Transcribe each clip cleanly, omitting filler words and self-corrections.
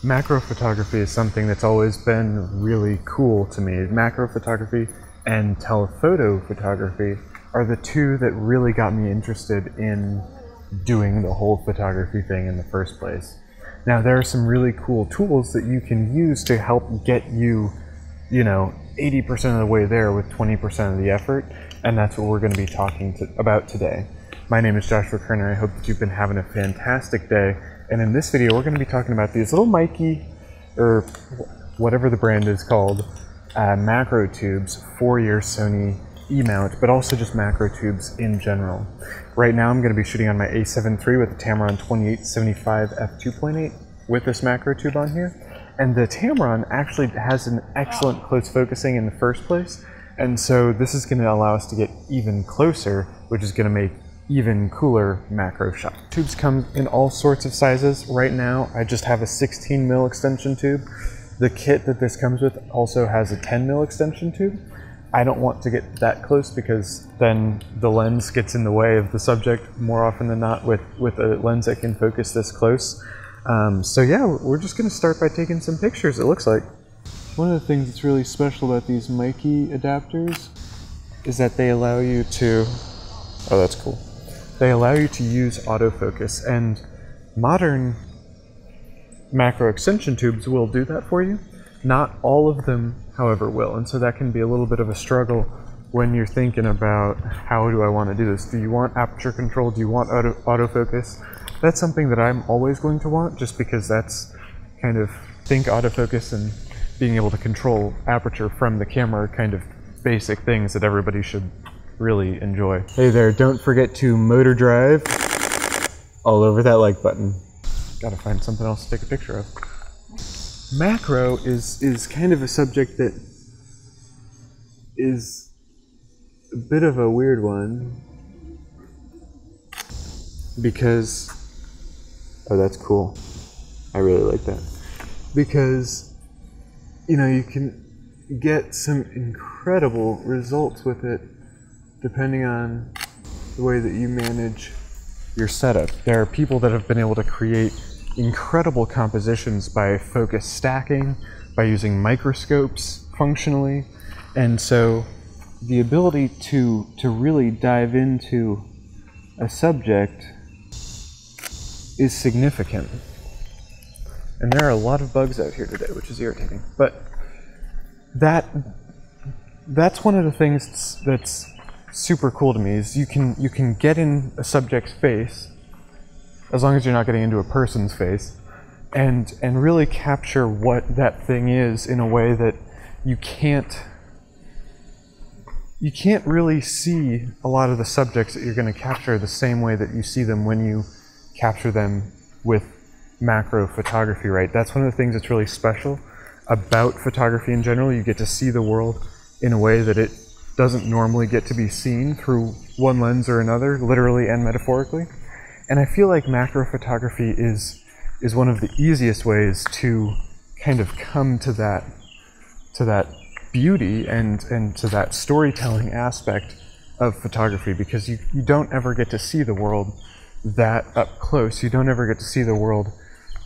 Macro photography is something that's always been really cool to me. Macro photography and telephoto photography are the two that really got me interested in doing the whole photography thing in the first place. Now, there are some really cool tools that you can use to help get you, 80% of the way there with 20% of the effort, and that's what we're going to be talking about today. My name is Joshua Koerner. I hope that you've been having a fantastic day, and in this video we're going to be talking about these little Meike, or whatever the brand is called, macro tubes for your Sony E-mount, but also just macro tubes in general. Right now I'm going to be shooting on my A7 III with the Tamron 2875 f2.8 with this macro tube on here. And the Tamron actually has an excellent close focusing in the first place, and so this is going to allow us to get even closer, which is going to make even cooler macro shots. Tubes come in all sorts of sizes. Right now I just have a 16 mil extension tube. The kit that this comes with also has a 10 mil extension tube. I don't want to get that close because then the lens gets in the way of the subject more often than not with a lens that can focus this close. So yeah, we're just going to start by taking some pictures, it looks like. One of the things that's really special about these Meike adapters is that they allow you to, oh that's cool, they allow you to use autofocus, and modern macro extension tubes will do that for you. Not all of them, however, will, and so that can be a little bit of a struggle when you're thinking about how do I want to do this. Do you want aperture control? Do you want autofocus? That's something that I'm always going to want, just because that's kind of, think autofocus and being able to control aperture from the camera are kind of basic things that everybody should really enjoy. Hey there, don't forget to motor drive all over that like button. Gotta find something else to take a picture of. Macro is kind of a subject that is a bit of a weird one because, oh that's cool, I really like that, because you can get some incredible results with it depending on the way that you manage your setup. There are people that have been able to create incredible compositions by focus stacking, by using microscopes functionally, and so the ability to really dive into a subject is significant. And there are a lot of bugs out here today, which is irritating, but that's one of the things that's super cool to me, is you can get in a subject's face, as long as you're not getting into a person's face, and really capture what that thing is in a way that you can't really see a lot of the subjects that you're going to capture the same way that you see them when you capture them with macro photography, right? That's one of the things that's really special about photography in general. You get to see the world in a way that it doesn't normally get to be seen through one lens or another, literally and metaphorically. And I feel like macro photography is one of the easiest ways to kind of come to that beauty and to that storytelling aspect of photography, because you don't ever get to see the world that up close. You don't ever get to see the world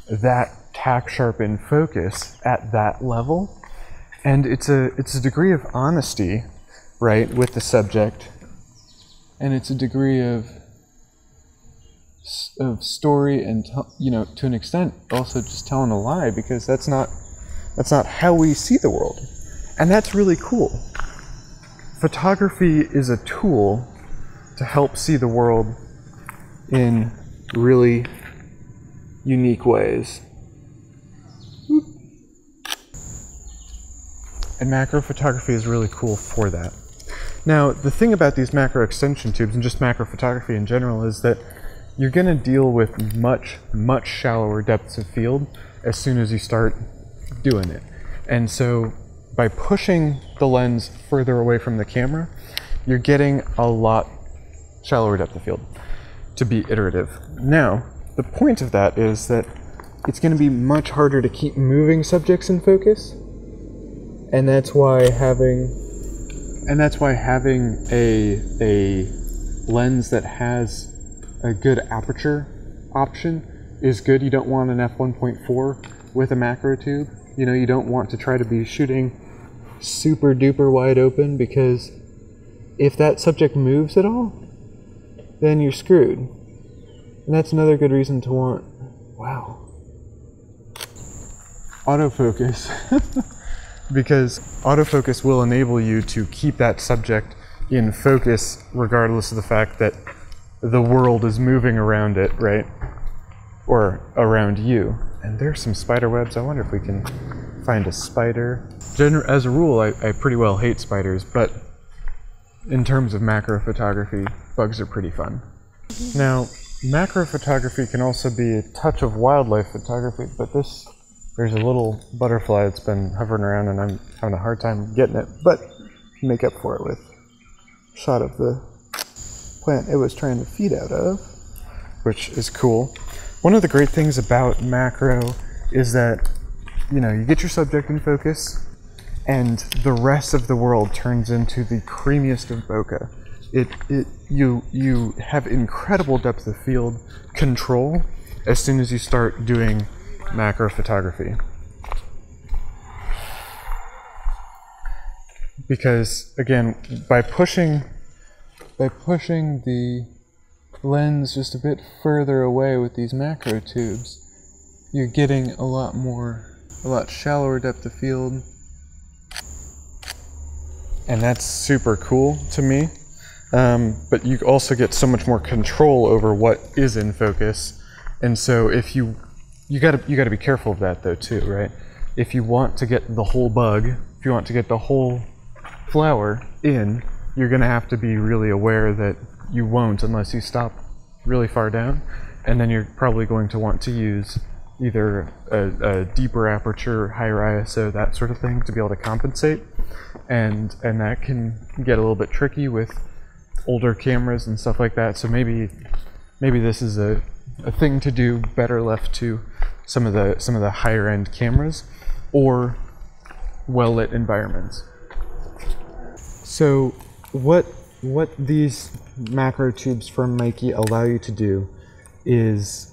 that tack sharp in focus at that level. And it's a degree of honesty, right, with the subject, and it's a degree of story, and to an extent also just telling a lie, because that's not how we see the world, and that's really cool. Photography is a tool to help see the world in really unique ways, and macro photography is really cool for that. Now, the thing about these macro extension tubes and just macro photography in general is that you're going to deal with much shallower depths of field as soon as you start doing it. And so by pushing the lens further away from the camera, you're getting a lot shallower depth of field to be iterative. Now, the point of that is that it's going to be much harder to keep moving subjects in focus, and that's why having a lens that has a good aperture option is good. You don't want an f1.4 with a macro tube. You know, you don't want to try to be shooting super duper wide open, because if that subject moves at all, then you're screwed. And that's another good reason to want, wow, autofocus. Because autofocus will enable you to keep that subject in focus regardless of the fact that the world is moving around it, right? Or around you. And there's some spider webs. I wonder if we can find a spider. As a rule, I pretty well hate spiders, but in terms of macro photography, bugs are pretty fun. Now, macro photography can also be a touch of wildlife photography, but there's a little butterfly that's been hovering around and I'm having a hard time getting it, but make up for it with a shot of the plant it was trying to feed out of, which is cool. One of the great things about macro is that, you know, you get your subject in focus and the rest of the world turns into the creamiest of bokeh. You have incredible depth of field control as soon as you start doing macro photography. Because again, by pushing the lens just a bit further away with these macro tubes, you're getting a lot shallower depth of field. And that's super cool to me. But you also get so much more control over what is in focus. And so if you gotta be careful of that though too, right? If you want to get the whole bug, if you want to get the whole flower in, you're gonna have to be really aware that you won't unless you stop really far down, and then you're probably going to want to use either a deeper aperture, higher ISO, that sort of thing to be able to compensate, and that can get a little bit tricky with older cameras and stuff like that. So maybe this is a thing to do better left to some of the higher end cameras or well lit environments. So what these macro tubes from Meike allow you to do is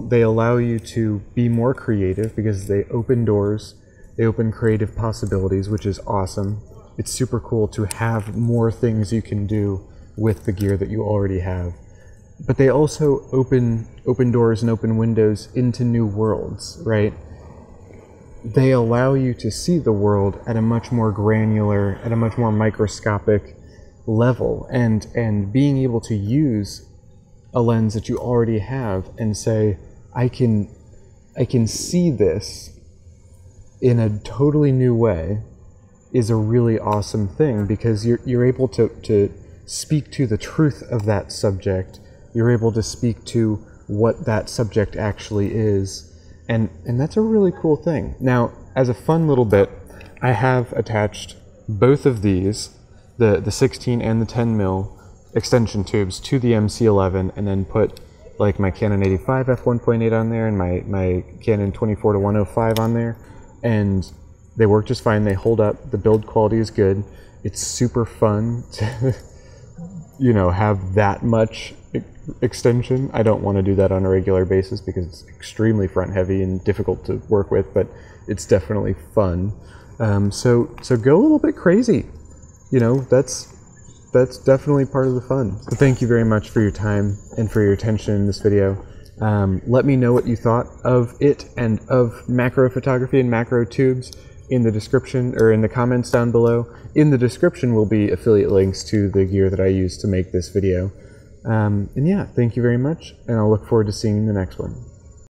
they allow you to be more creative because they open doors, they open creative possibilities, which is awesome. It's super cool to have more things you can do with the gear that you already have. But they also open doors and open windows into new worlds, right? They allow you to see the world at a much more granular, at a much more microscopic level, and being able to use a lens that you already have and say, I can see this in a totally new way is a really awesome thing, because you're able to speak to the truth of that subject. You're able to speak to what that subject actually is, and that's a really cool thing. Now, as a fun little bit, I have attached both of these, the 16 and the 10 mil extension tubes, to the MC11, and then put like my Canon 85 f1.8 on there and my Canon 24-105 on there, and they work just fine. They hold up. The build quality is good. It's super fun to you know, have that much extension. I don't want to do that on a regular basis because it's extremely front heavy and difficult to work with, but it's definitely fun. So go a little bit crazy. You know, that's definitely part of the fun. So thank you very much for your time and for your attention in this video. Let me know what you thought of it and of macro photography and macro tubes in the description, or in the comments down below. In the description will be affiliate links to the gear that I use to make this video. And yeah, thank you very much, and I'll look forward to seeing you in the next one.